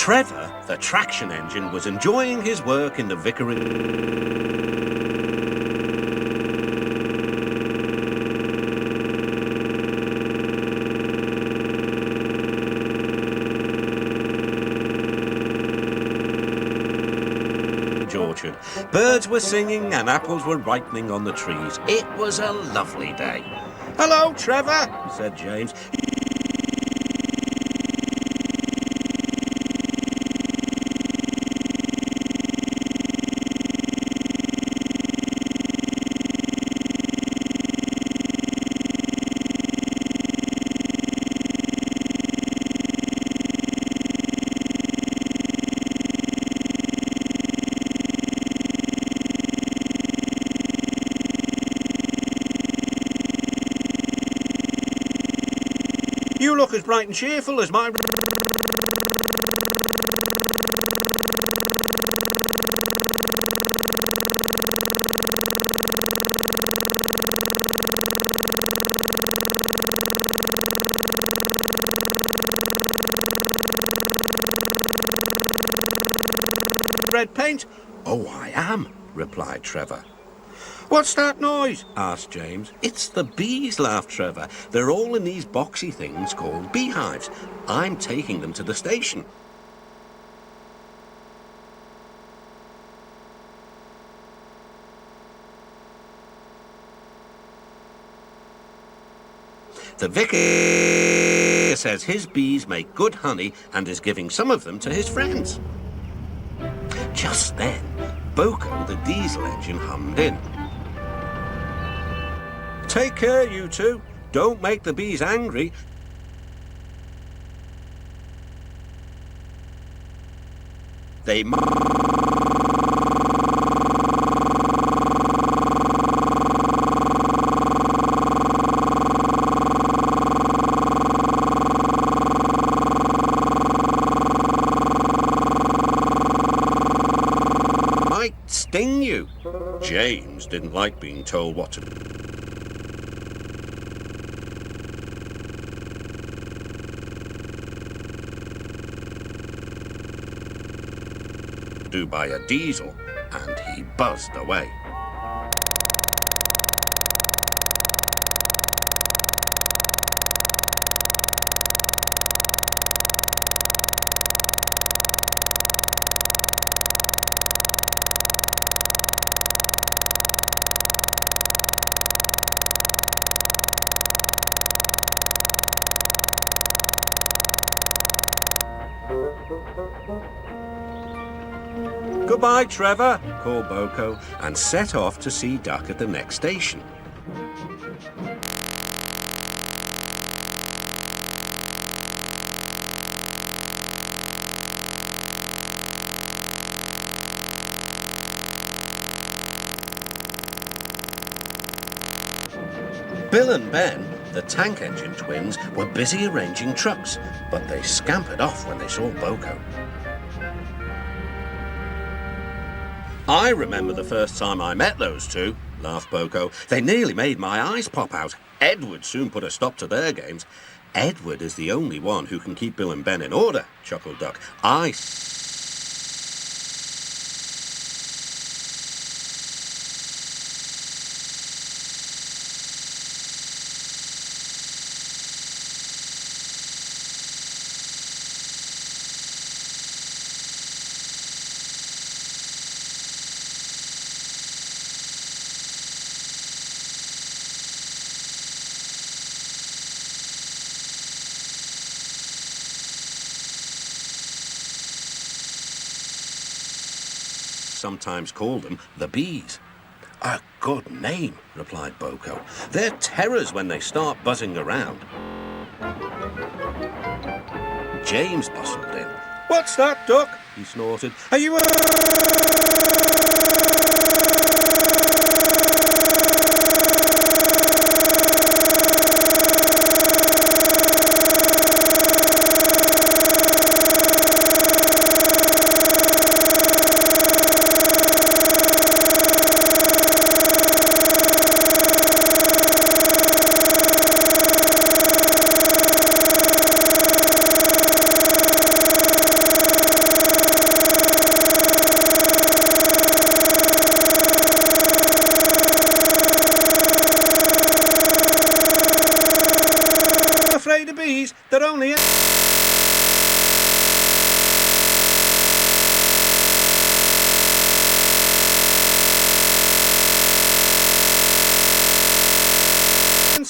Trevor, the traction engine, was enjoying his work in the vicarage. Orchard. Birds were singing and apples were ripening on the trees. It was a lovely day. "Hello, Trevor," said James. "You look as bright and cheerful as my red paint." "Oh, I am," replied Trevor. "What's that noise?" asked James. "It's the bees," laughed Trevor. "They're all in these boxy things called beehives. I'm taking them to the station." "The vicar says his bees make good honey and is giving some of them to his friends." Just then, Boko, the diesel engine, hummed in. "Take care, you two. Don't make the bees angry. They might sting you." James didn't like being told what to do by a diesel, and he buzzed away. "Goodbye, Trevor," called Boko, and set off to see Duck at the next station. Bill and Ben, the tank engine twins, were busy arranging trucks, but they scampered off when they saw Boko. "I remember the first time I met those two," laughed Boko. "They nearly made my eyes pop out. Edward soon put a stop to their games." "Edward is the only one who can keep Bill and Ben in order," chuckled Duck. "I sometimes call them the bees." "A good name," replied Boko. "They're terrors when they start buzzing around." James bustled in. "What's that, Duck?" he snorted. "Are you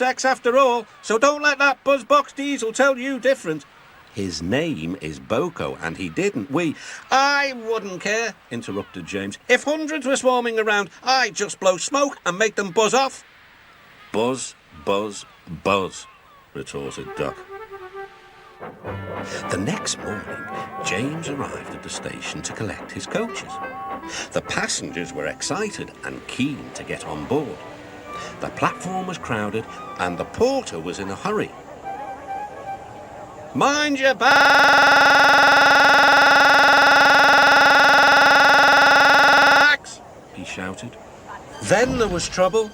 sex after all, so don't let that buzzbox diesel tell you different. His name is Boko, and he didn't I wouldn't care, interrupted James. If hundreds were swarming around, I'd just blow smoke and make them buzz off. Buzz, buzz, buzz, retorted Doc. The next morning, James arrived at the station to collect his coaches. The passengers were excited and keen to get on board. The platform was crowded, and the porter was in a hurry. Mind your backs, he shouted. Then there was trouble.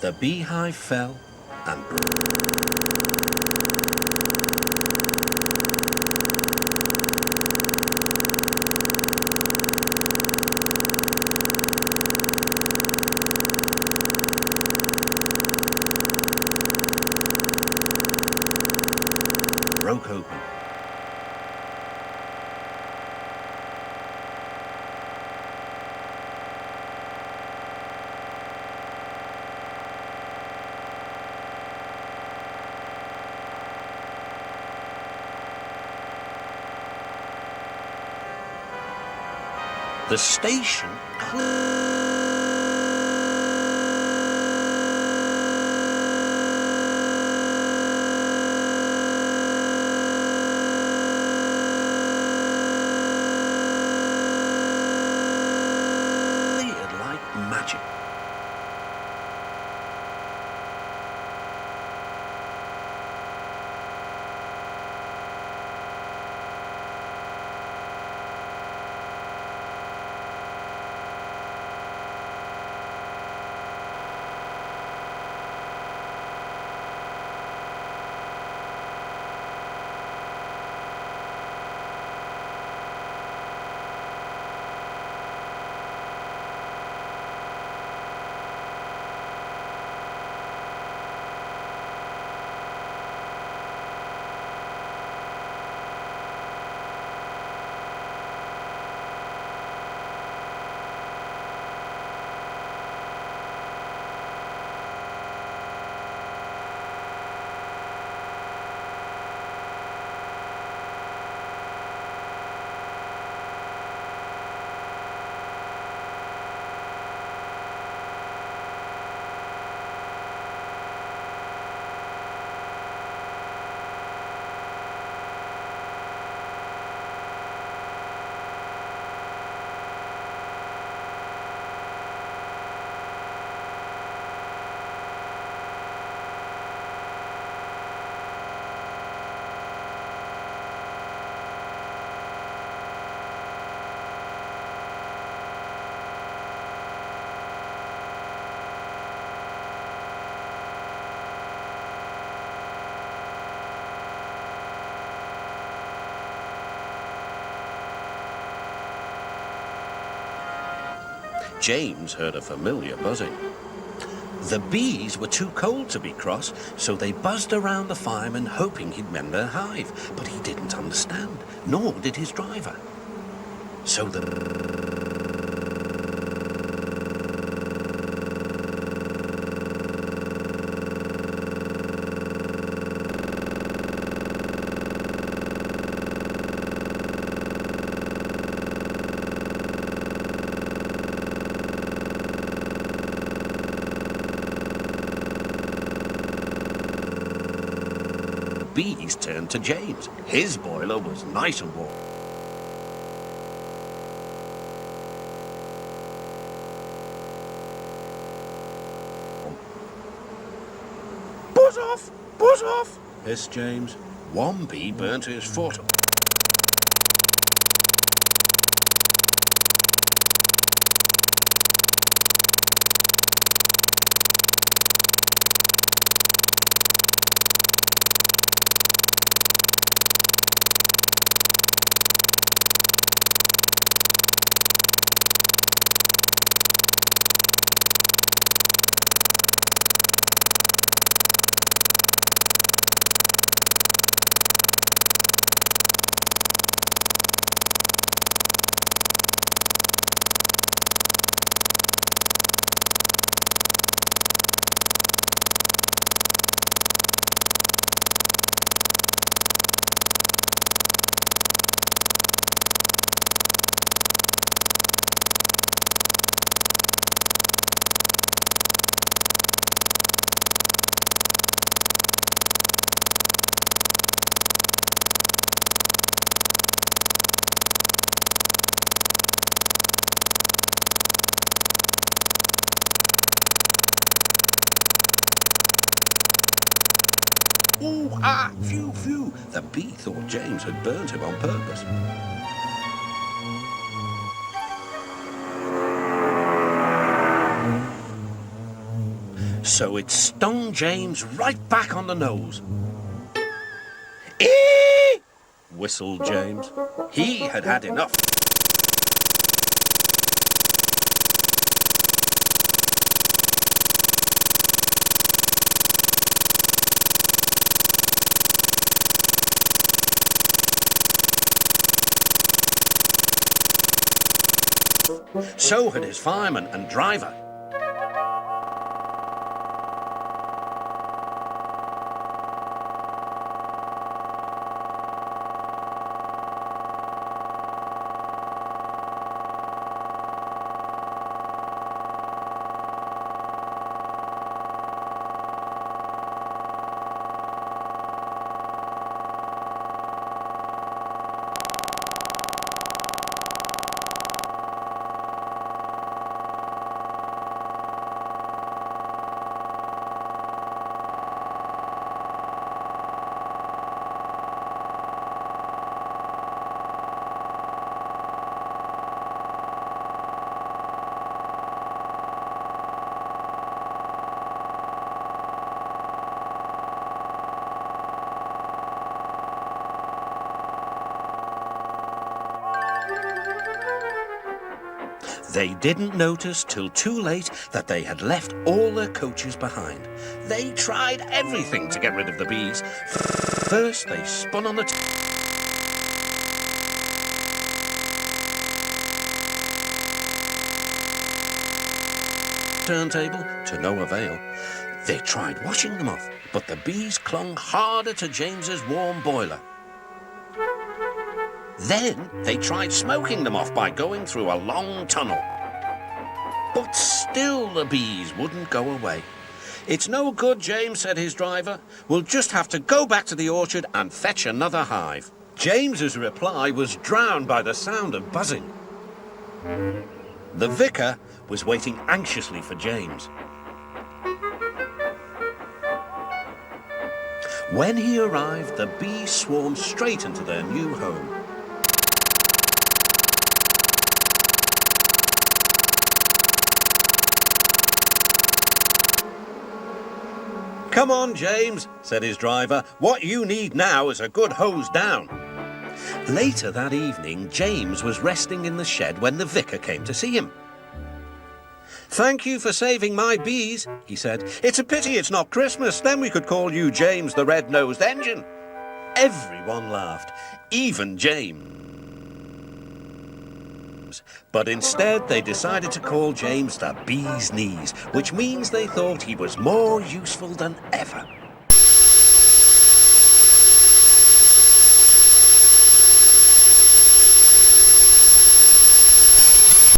The beehive fell and broke open. The station magic. James heard a familiar buzzing. The bees were too cold to be cross, so they buzzed around the fireman hoping he'd mend their hive, but he didn't understand, nor did his driver. So the bees turned to James. His boiler was nice and warm. Buzz off! Buzz off! hissed James. One bee burnt his foot. Ooh, ah, phew, phew. The bee thought James had burnt him on purpose. So it stung James right back on the nose. Eee! Whistled James. He had had enough. So had his fireman and driver. They didn't notice till too late that they had left all their coaches behind. They tried everything to get rid of the bees. First, they spun on the turntable to no avail. They tried washing them off, but the bees clung harder to James's warm boiler. Then they tried smoking them off by going through a long tunnel. But still the bees wouldn't go away. "It's no good, James," said his driver. "We'll just have to go back to the orchard and fetch another hive." James's reply was drowned by the sound of buzzing. The vicar was waiting anxiously for James. When he arrived, the bees swarmed straight into their new home. "Come on, James," said his driver. "What you need now is a good hose down." Later that evening, James was resting in the shed when the vicar came to see him. "Thank you for saving my bees," he said. "It's a pity it's not Christmas, then we could call you James the Red-Nosed Engine." Everyone laughed, even James. But instead they decided to call James the Bee's Knees, which means they thought he was more useful than ever.